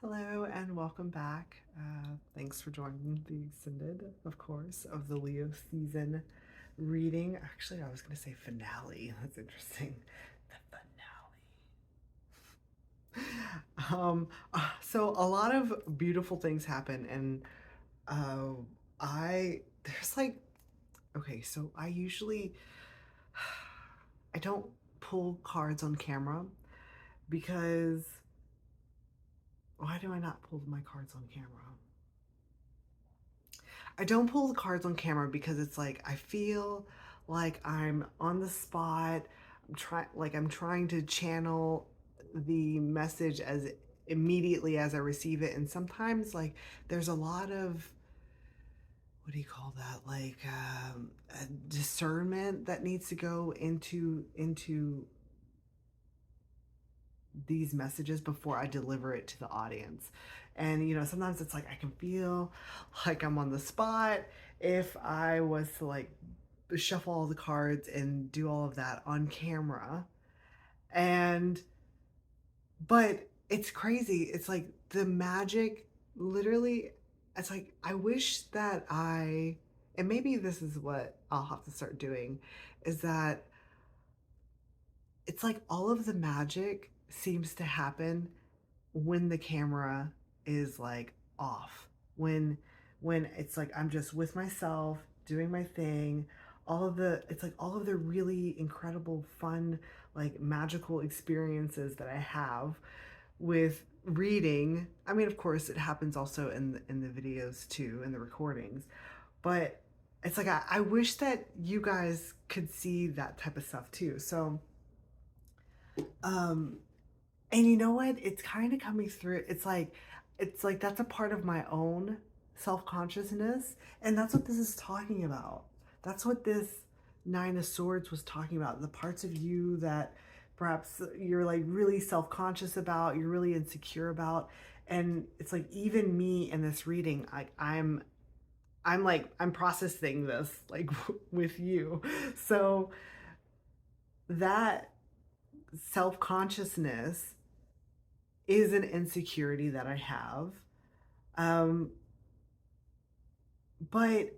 Hello and welcome back. Thanks for joining the extended, of course, of the Leo season reading. Actually, I was going to say finale. That's interesting. The finale. So a lot of beautiful things happen, and uh, there's like, okay, so I don't pull cards on camera because why do I not pull my cards on camera? I don't pull the cards on camera because it's like I feel like I'm on the spot. I'm trying to channel the message as immediately as I receive it, and sometimes like there's a lot of, what do you call that, like a discernment that needs to go into these messages before I deliver it to the audience. And sometimes it's like I can feel like I'm on the spot if I was to like shuffle all the cards and do all of that on camera. And but it's crazy. It's like the magic literally, it's like I wish that and maybe this is what I'll have to start doing, is that it's like all of the magic seems to happen when the camera is like off, when it's like I'm just with myself doing my thing. All of the really incredible fun, like magical experiences that I have with reading. I mean, of course it happens also in the videos too, in the recordings, but it's like I wish that you guys could see that type of stuff too. So um and you know what? It's kind of coming through. It's like that's a part of my own self-consciousness, and that's what this is talking about. That's what this Nine of Swords was talking about. The parts of you that perhaps you're like really self-conscious about, you're really insecure about. And it's like even me in this reading, I'm processing this like with you. So that self-consciousness is an insecurity that I have. Um, but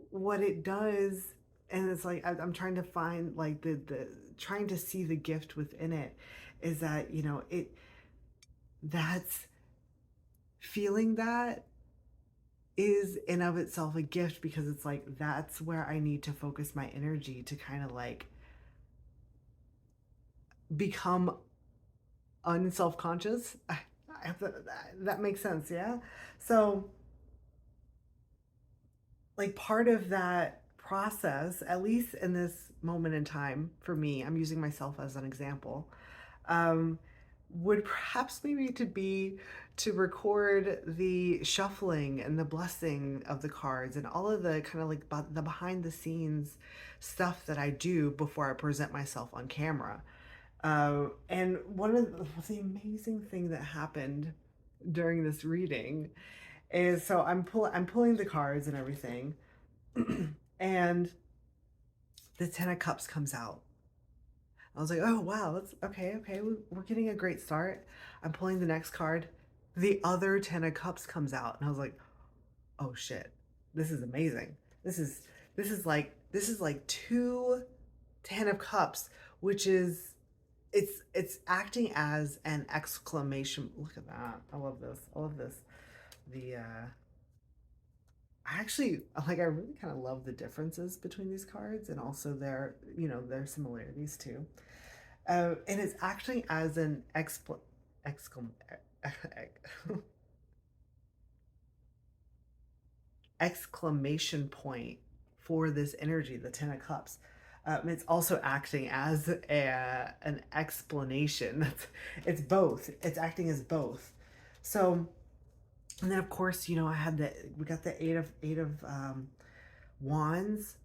what it does, and it's like I'm trying to find like the trying to see the gift within it, is that that's feeling that is in of itself a gift, because it's like that's where I need to focus my energy to kind of like become unself-conscious. That makes sense, yeah. So like part of that process, at least in this moment in time for me, I'm using myself as an example, um, would perhaps maybe to record the shuffling and the blessing of the cards and all of the kind of like the behind the scenes stuff that I do before I present myself on camera. And one of the amazing thing that happened during this reading is, so I'm pulling the cards and everything, and the Ten of Cups comes out. I was like, oh wow, that's okay. Okay, we're getting a great start. I'm pulling the next card. The other Ten of Cups comes out, and I was like, oh shit, this is amazing. This is this is like two Ten of Cups, which is it's acting as an exclamation. Look at that. I love this. I love this. The I actually like, I really kind of love the differences between these cards and also their similarities too. And it's acting as an exclam exclamation point for this energy, the Ten of Cups. It's also acting as an explanation. It's both. It's acting as both. So, and then of course, we got the eight of wands,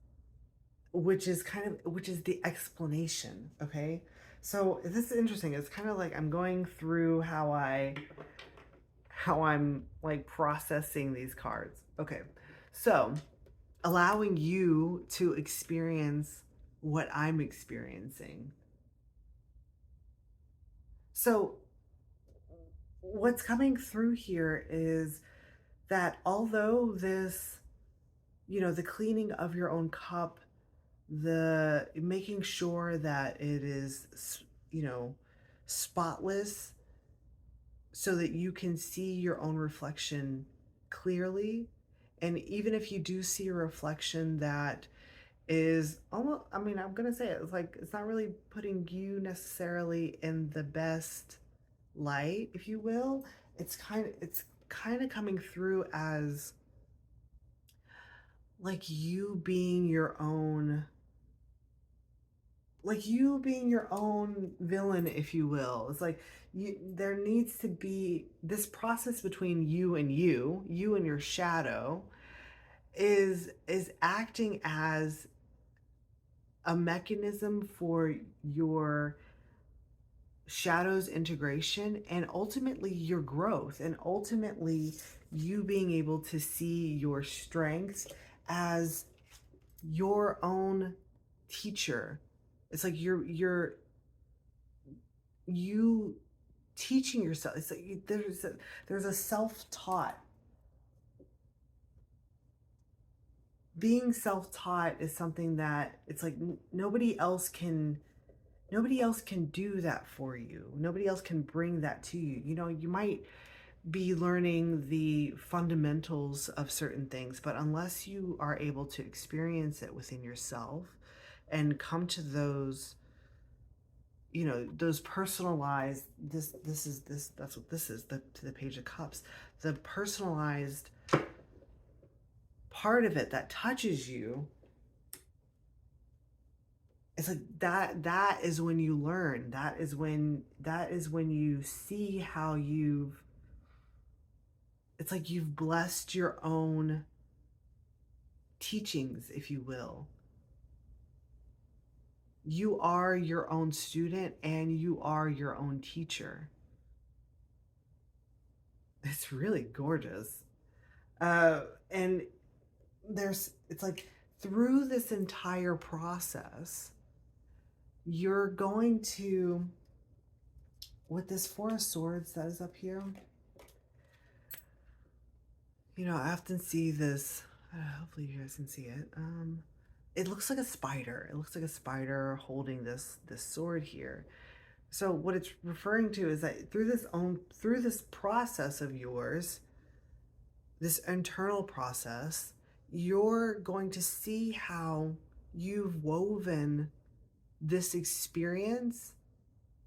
which is the explanation. Okay, so this is interesting. It's kind of like I'm going through how I'm like processing these cards. Okay, so allowing you to experience what I'm experiencing. So what's coming through here is that although this, the cleaning of your own cup, the making sure that it is, you know, spotless so that you can see your own reflection clearly. And even if you do see a reflection that is almost, I mean, I'm gonna say it, it's like it's not really putting you necessarily in the best light, if you will. It's kind of coming through as like you being your own villain, if you will. It's like there needs to be this process between you and your shadow is acting as a mechanism for your shadow's integration and ultimately your growth and ultimately you being able to see your strengths as your own teacher. It's like you teaching yourself. It's like there's a self-taught. Being self-taught is something that it's like nobody else can do that for you. Nobody else can bring that to you. You might be learning the fundamentals of certain things, but unless you are able to experience it within yourself and come to those personalized, that's what this is, the Page of Cups, the personalized part of it that touches you. It's like that is when you learn. That is when you see how it's like you've blessed your own teachings, if you will. You are your own student and you are your own teacher. It's really gorgeous. And it's like through this entire process, you're going to, with this Four of Swords that is up here, I often see this, hopefully you guys can see it. It looks like a spider. It looks like a spider holding this sword here. So what it's referring to is that through this process of yours, this internal process, you're going to see how you've woven this experience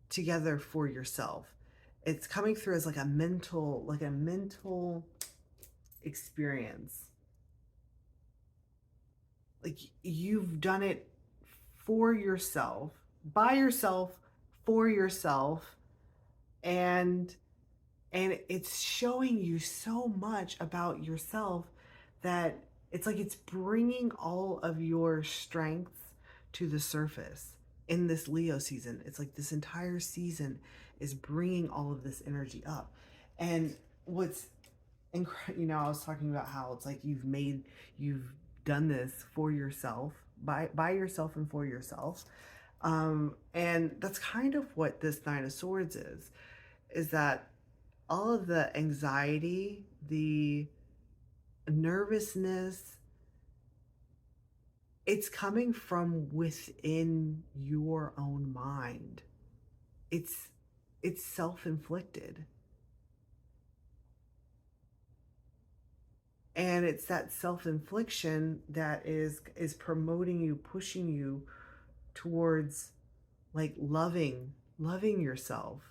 together for yourself. It's coming through as like a mental experience. Like you've done it for yourself, by yourself, for yourself, and it's showing you so much about yourself that it's like it's bringing all of your strengths to the surface in this Leo season. It's like this entire season is bringing all of this energy up. And what's I was talking about how it's like you've done this for yourself, by yourself and for yourself. And that's kind of what this Nine of Swords is that all of the anxiety, the nervousness, it's coming from within your own mind. It's self-inflicted. And it's that self-infliction that is promoting you, pushing you towards like loving yourself.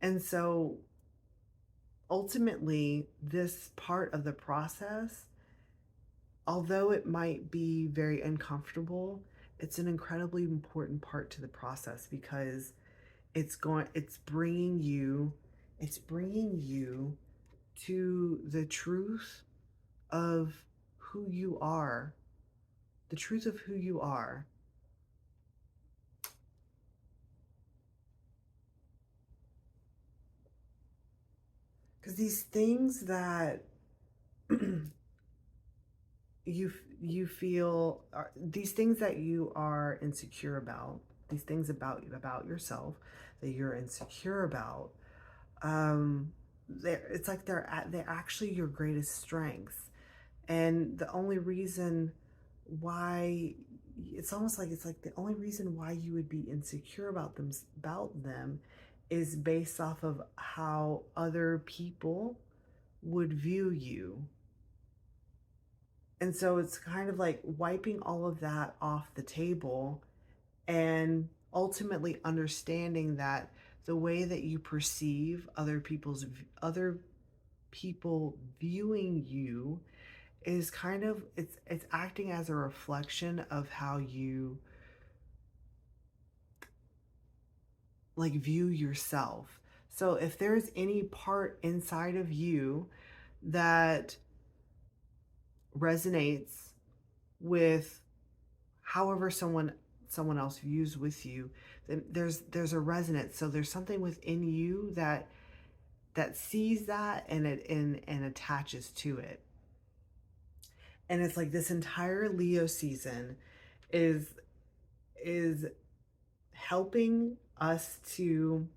And so ultimately, this part of the process, although it might be very uncomfortable, it's an incredibly important part to the process because it's bringing you to the truth of who you are, the truth of who you are. Because these things that you feel these things that you are insecure about, these things about yourself that you're insecure about, um, it's like they're actually your greatest strengths. And the only reason why, it's like the only reason why you would be insecure about them is based off of how other people would view you. And so it's kind of like wiping all of that off the table and ultimately understanding that the way that you perceive other people viewing you is kind of, it's acting as a reflection of how you like view yourself. So if there's any part inside of you that resonates with however someone else views with you, then there's a resonance. So there's something within you that sees that and attaches to it. And it's like this entire Leo season is is helping us to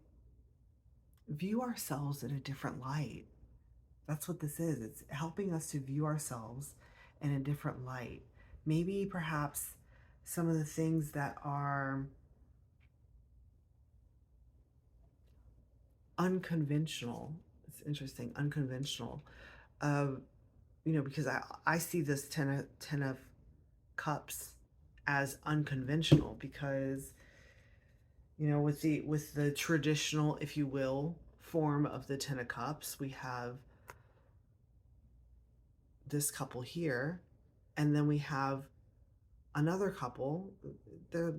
view ourselves in a different light. That's what this is. It's helping us to view ourselves in a different light. Maybe perhaps some of the things that are unconventional. It's interesting, unconventional. Uh, because I see this ten of cups as unconventional because with the traditional, if you will, form of the Ten of Cups, we have this couple here, and then we have another couple. They're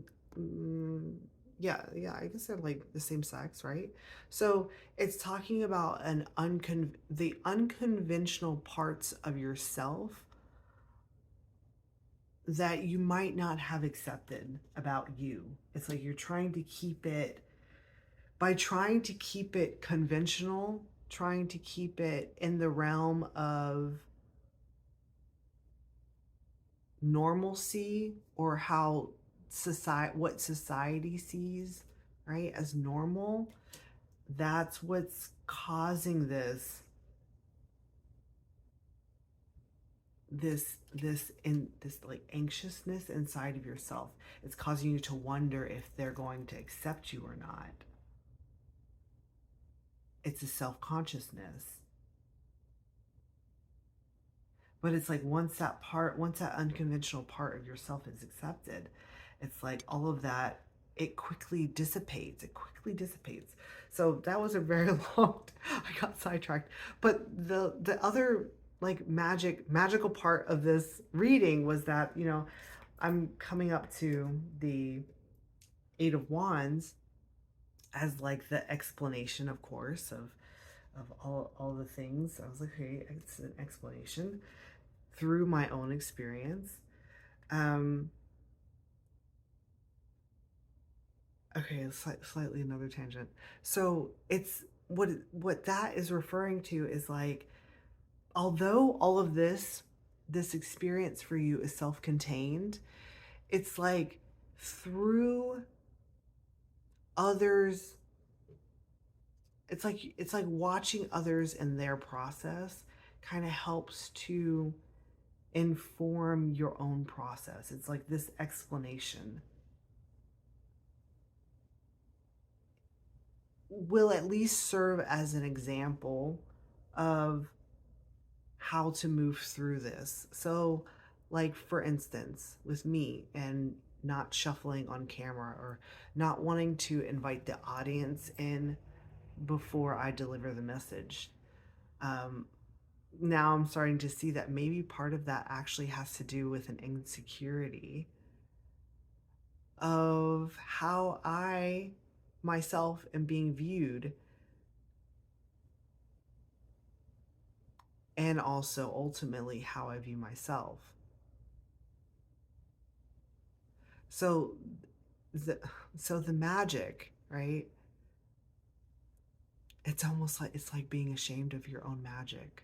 yeah, I guess they're like the same sex, right? So it's talking about the unconventional parts of yourself that you might not have accepted about you. It's like you're trying to keep it, by trying to keep it conventional, trying to keep it in the realm of normalcy, or how what society sees, right, as normal. That's what's causing this like anxiousness inside of yourself. It's causing you to wonder if they're going to accept you or not. It's a self-consciousness. But it's like once that unconventional part of yourself is accepted, it's like all of that, it quickly dissipates. It quickly dissipates. So that was a very long, I got sidetracked. But the other like magical part of this reading was that, I'm coming up to the Eight of Wands as like the explanation, of course, of all the things. I was like, okay, it's an explanation through my own experience. Um, okay, slightly another tangent. So it's what that is referring to is like, although all of this experience for you is self-contained, it's like through others. It's like watching others in their process kind of helps to inform your own process. It's like this explanation will at least serve as an example of how to move through this. So, like, for instance, with me and not shuffling on camera, or not wanting to invite the audience in before I deliver the message. Um, Now I'm starting to see that maybe part of that actually has to do with an insecurity of how I myself am being viewed, and also ultimately how I view myself. So the the magic, right? It's almost like it's like being ashamed of your own magic.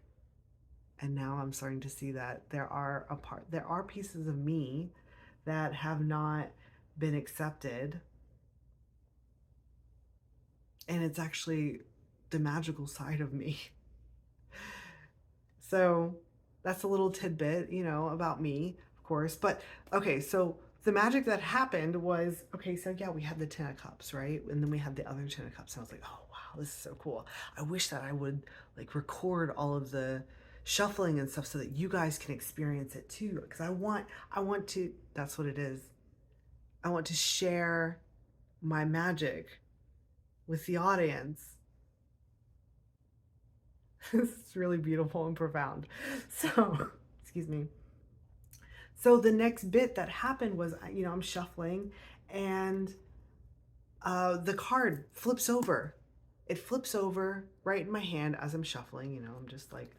And now I'm starting to see that there are pieces of me that have not been accepted And it's actually the magical side of me. So that's a little tidbit, about me, of course. But okay, so the magic that happened was okay, so yeah, we had the Ten of Cups, right? And then we had the other Ten of Cups. And I was like, oh, wow, this is so cool. I wish that I would like record all of the shuffling and stuff so that you guys can experience it too. Because I want to, that's what it is. I want to share my magic with the audience. This is really beautiful and profound. So, excuse me. So the next bit that happened was, I'm shuffling, and the card flips over. It flips over right in my hand as I'm shuffling. I'm just like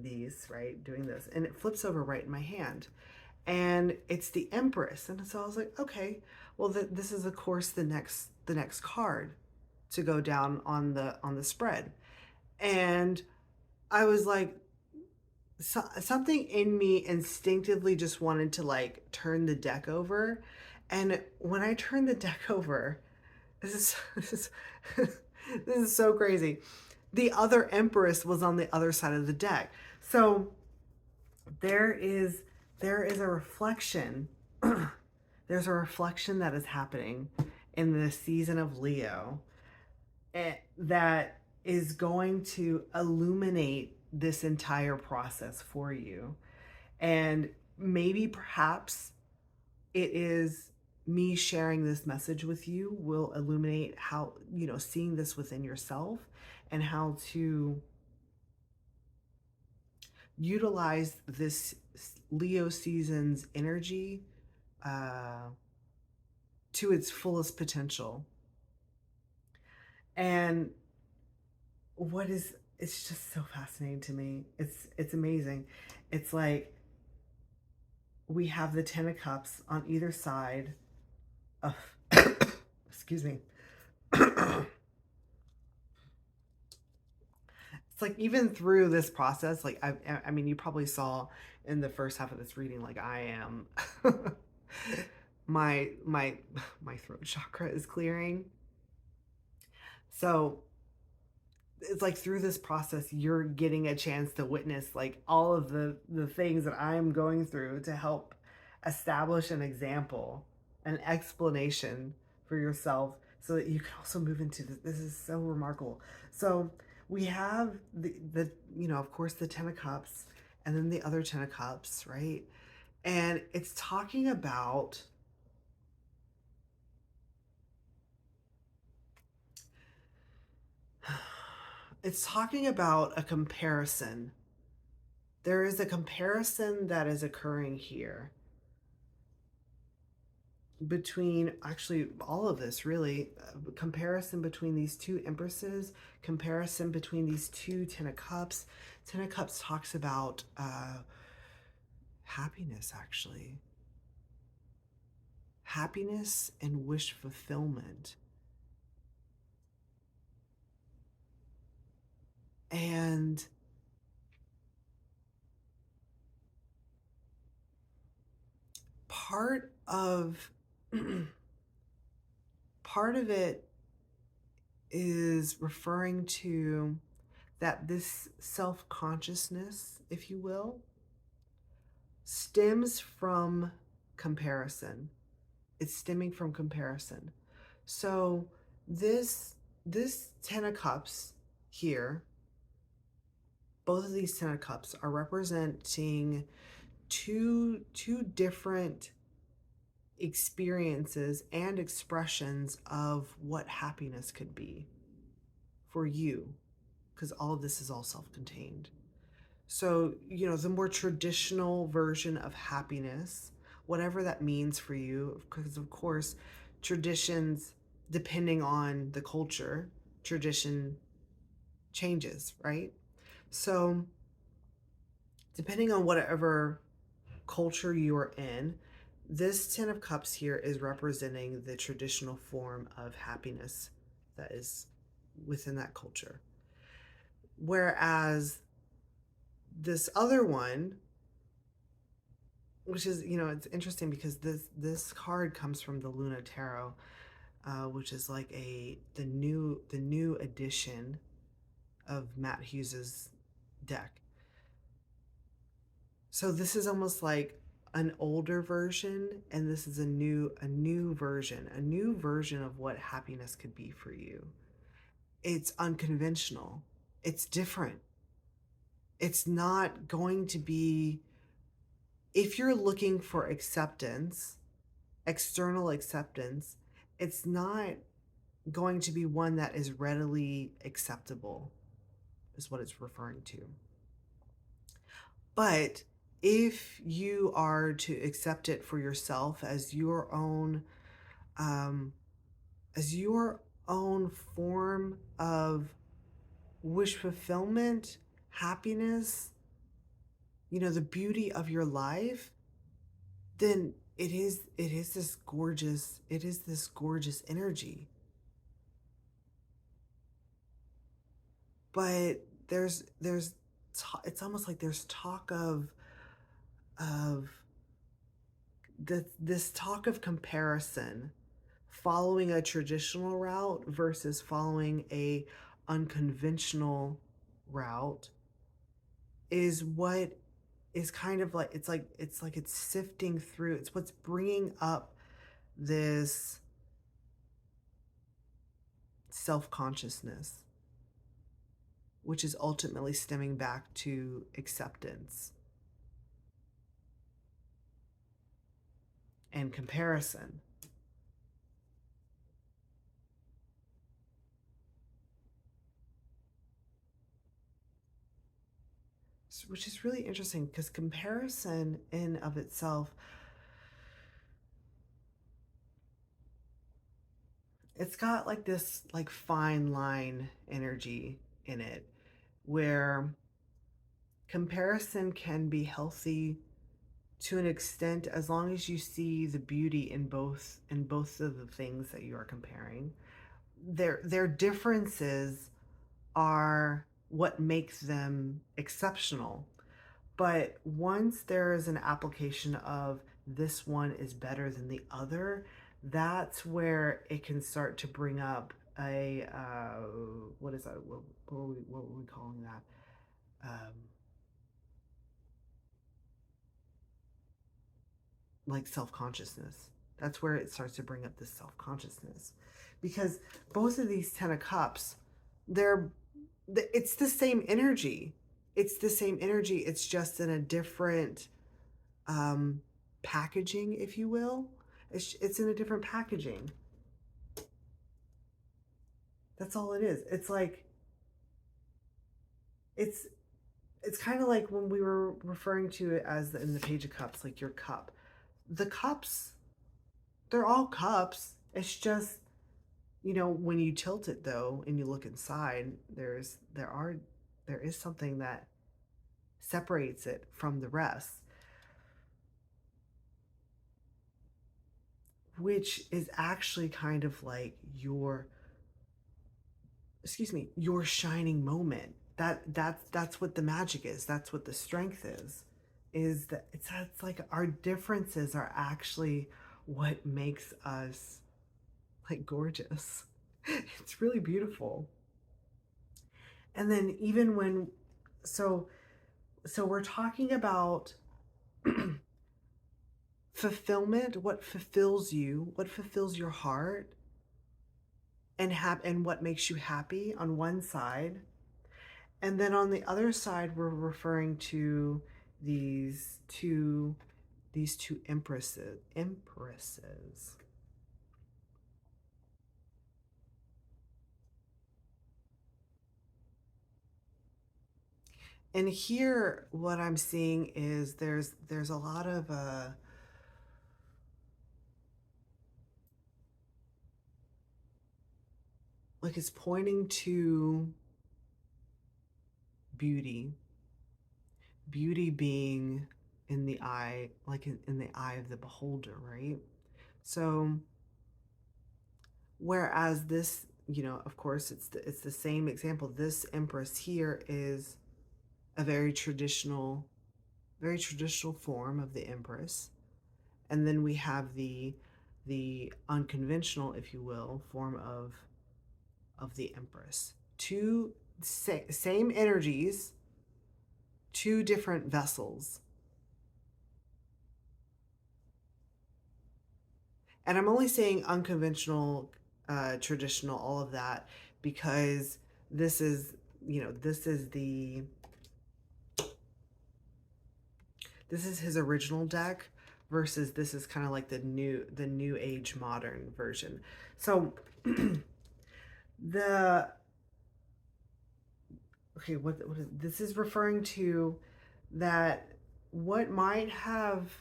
these, right, doing this, and it flips over right in my hand, and it's the Empress. And so I was like, okay, well, this is of course the next card to go down on the spread, and I was like, something in me instinctively just wanted to like turn the deck over. And when I turned the deck over, this is this is, this is so crazy. The other Empress was on the other side of the deck. So there is a reflection. There's a reflection that is happening in the season of Leo, that is going to illuminate this entire process for you. And maybe perhaps it is me sharing this message with you will illuminate how, seeing this within yourself and how to utilize this Leo season's energy to its fullest potential. And it's just so fascinating to me. It's amazing. It's like we have the Ten of Cups on either side of excuse me. It's like even through this process, like I mean, you probably saw in the first half of this reading, like I am my throat chakra is clearing. So it's like through this process you're getting a chance to witness like all of the things that I'm going through to help establish an example, an explanation for yourself, so that you can also move into this. This is so remarkable. So we have the of course the Ten of Cups, and then the other Ten of Cups, right? And it's talking about a comparison. There is a comparison that is occurring here between actually all of this, really. Comparison between these two Empresses, comparison between these two Ten of Cups. Ten of Cups talks about happiness, actually. Happiness and wish fulfillment. And part of part of it is referring to that this self-consciousness, if you will, stems from comparison. It's stemming from comparison. So this Ten of Cups here, both of these Ten of Cups are representing two different experiences and expressions of what happiness could be for you, because all of this is all self-contained. So, the more traditional version of happiness, whatever that means for you, because of course, traditions, depending on the culture, tradition changes, right? So, depending on whatever culture you are in, this Ten of Cups here is representing the traditional form of happiness that is within that culture. Whereas this other one, which is, it's interesting because this card comes from the Luna Tarot. which is like the new edition of Matt Hughes's deck. So this is almost like an older version, and this is a new version of what happiness could be for you. It's unconventional. It's different. It's not going to be, if you're looking for acceptance, external acceptance, it's not going to be one that is readily acceptable, is what it's referring to. But if you are to accept it for yourself um, as your own form of wish fulfillment, happiness, the beauty of your life, then it is this gorgeous energy. But it's almost like there's talk of this talk of comparison, following a traditional route versus following a unconventional route, is what is kind of like, it's sifting through, it's what's bringing up this self-consciousness, which is ultimately stemming back to acceptance and comparison. Which is really interesting, because comparison in of itself, it's got like this like fine line energy in it, where comparison can be healthy to an extent, as long as you see the beauty in both of the things that you are comparing. Their differences are what makes them exceptional. But once there is an application of this one is better than the other, that's where it can start to bring up a what is that? What were we calling that? Like self consciousness. That's where it starts to bring up this self consciousness, because both of these Ten of Cups, they're it's the same energy. It's the same energy. It's just in a different um, packaging, if you will. It's in a different packaging. That's all it is. It's like it's it's kind of like when we were referring to it as in the Page of Cups, like your cup. The cups, they're all cups. It's just, when you tilt it though and you look inside, there is something that separates it from the rest, which is actually kind of like your shining moment. That's what the magic is. That's what the strength is that it's like our differences are actually what makes us like gorgeous. It's really beautiful. And then even when so so we're talking about fulfillment, what fulfills your heart, and what makes you happy on one side. And then on the other side, we're referring to these two empresses. And here what I'm seeing is there's a lot of like, it's pointing to beauty. Beauty being in the eye, like in the eye of the beholder, right? So whereas this, of course, it's the same example. This empress here is a very traditional form of the empress. And then we have the the unconventional, if you will, form of the Empress. Two same energies, two different vessels. And I'm only saying unconventional, traditional, all of that, because this is, this is his original deck versus this is kind of like the new age modern version. So the okay, what is, this is referring to that what might have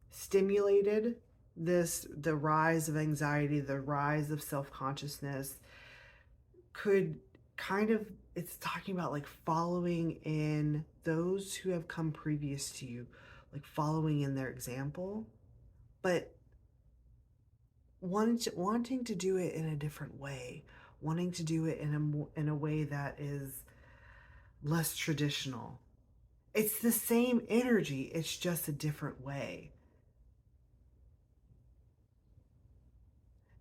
stimulated the rise of anxiety, the rise of self-consciousness could kind of, it's talking about like following in those who have come previous to you, like following in their example, but wanting to do it in a different way, wanting to do it in a way that is less traditional. It's the same energy, it's just a different way.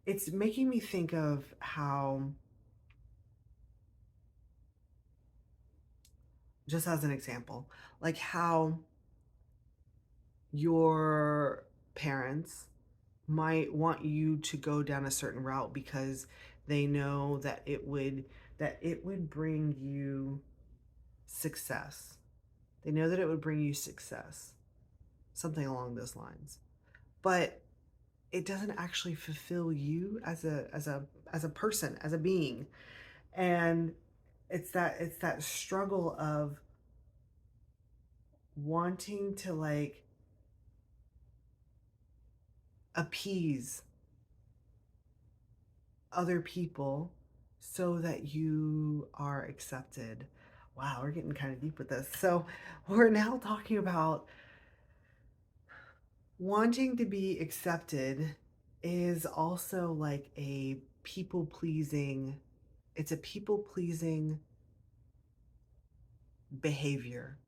It's making me think of how, just as an example, like how your parents might want you to go down a certain route because they know that it would bring you success. They know that it would bring you success. Something along those lines. But it doesn't actually fulfill you as a person, as a being. And it's that struggle of wanting to like appease other people so that you are accepted. Wow, we're getting kind of deep with this. So, we're now talking about wanting to be accepted is also like a people pleasing, it's a people pleasing behavior,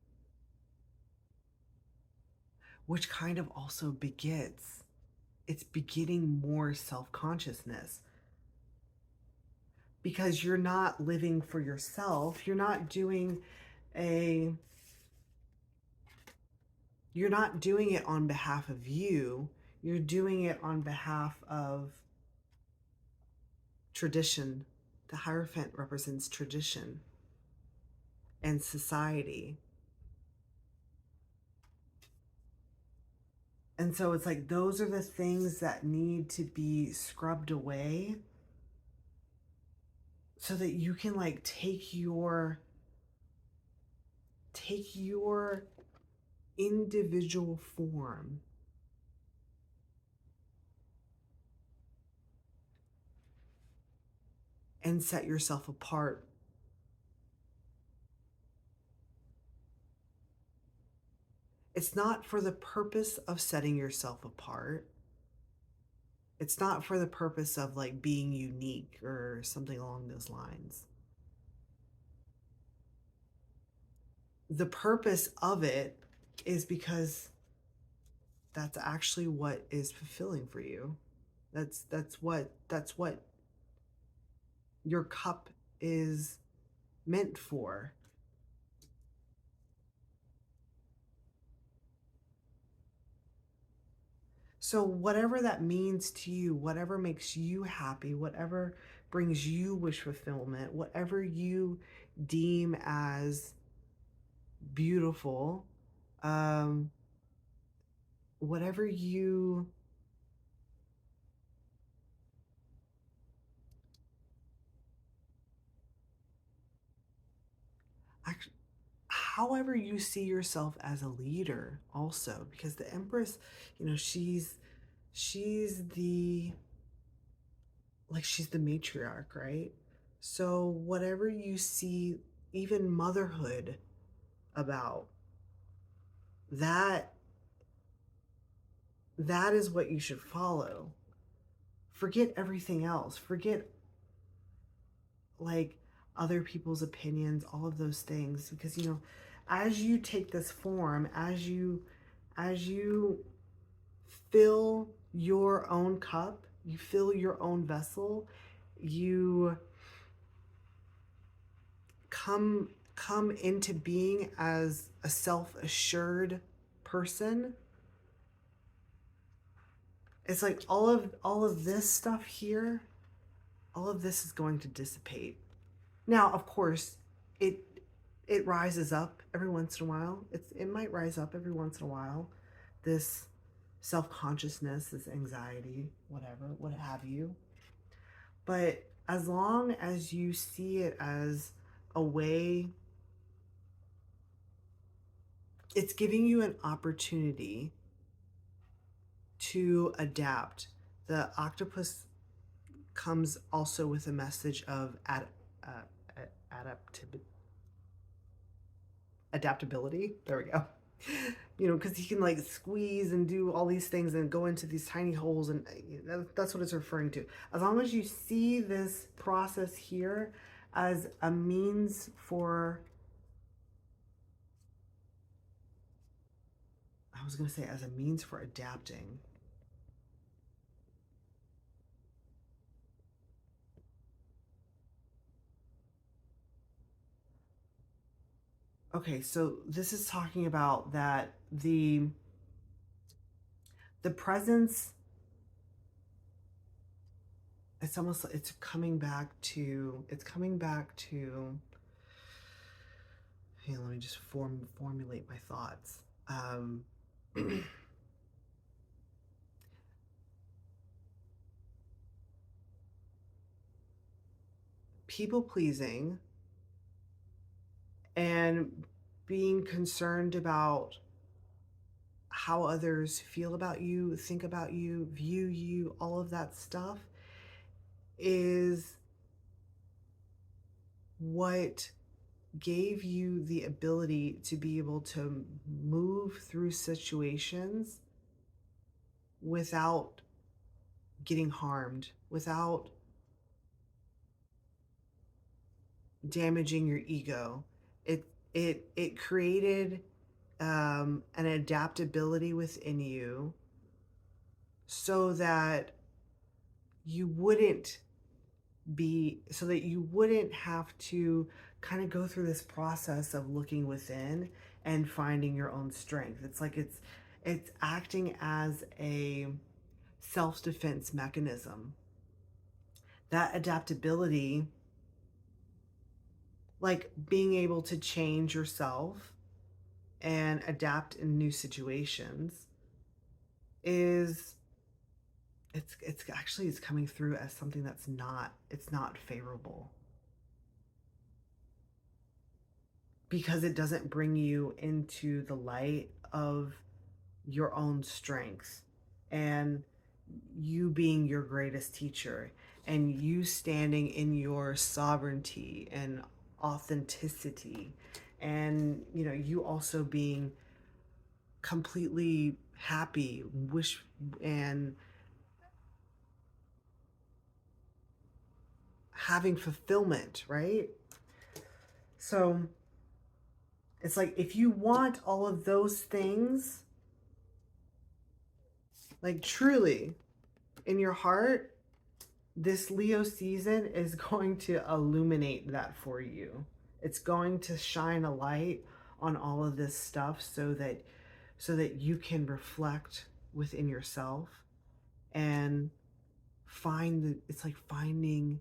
which kind of also begets, it's begetting more self consciousness because you're not living for yourself. A you're not doing it on behalf of you. You're doing it on behalf of tradition. The Hierophant represents tradition and society. And so it's like those are the things that need to be scrubbed away so that you can like take your individual form and set yourself apart. It's not for the purpose of setting yourself apart. It's not for the purpose of like being unique or something along those lines. The purpose of it is because that's actually what is fulfilling for you. That's what your cup is meant for. So whatever that means to you, whatever makes you happy, whatever brings you wish fulfillment, whatever you deem as beautiful, um, whatever you actually, however you see yourself as a leader also, because the Empress, she's the, like, she's the matriarch, right? So whatever you see, even motherhood about, that that is what you should follow. Forget everything else. Forget like other people's opinions, all of those things, because as you take this form, as you fill your own cup, you fill your own vessel, you come into being as a self-assured person. It's like all of this stuff here, all of this is going to dissipate. Now, of course, it it rises up every once in a while. It might rise up every once in a while. This self-consciousness, this anxiety, whatever, what have you. But as long as you see it as a way, it's giving you an opportunity to adapt. The octopus comes also with a message of adaptability. Adaptability. There we go. You know, because he can like squeeze and do all these things and go into these tiny holes, and that's what it's referring to. As long as you see this process here as a means for, I was going to say as a means for adapting. Okay, so this is talking about that the presence, it's almost like it's coming back to, hey, let me just formulate my thoughts. People pleasing and being concerned about how others feel about you, think about you, view you, all of that stuff is what gave you the ability to be able to move through situations without getting harmed, without damaging your ego. It created an adaptability within you so that you wouldn't have to kind of go through this process of looking within and finding your own strength. It's like it's acting as a self-defense mechanism. That adaptability, like being able to change yourself and adapt in new situations, is it's actually it's coming through as something that's not, it's not favorable, because it doesn't bring you into the light of your own strengths and you being your greatest teacher and you standing in your sovereignty and authenticity, and you know, you also being completely happy, wish, and having fulfillment, right? So it's like if you want all of those things, like truly in your heart, this Leo season is going to illuminate that for you. It's going to shine a light on all of this stuff so that you can reflect within yourself and it's like finding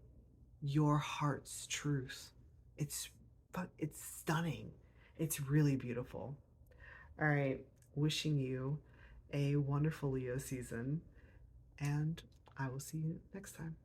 your heart's truth. It's it's stunning. It's really beautiful. All right, wishing you a wonderful Leo season, and I will see you next time.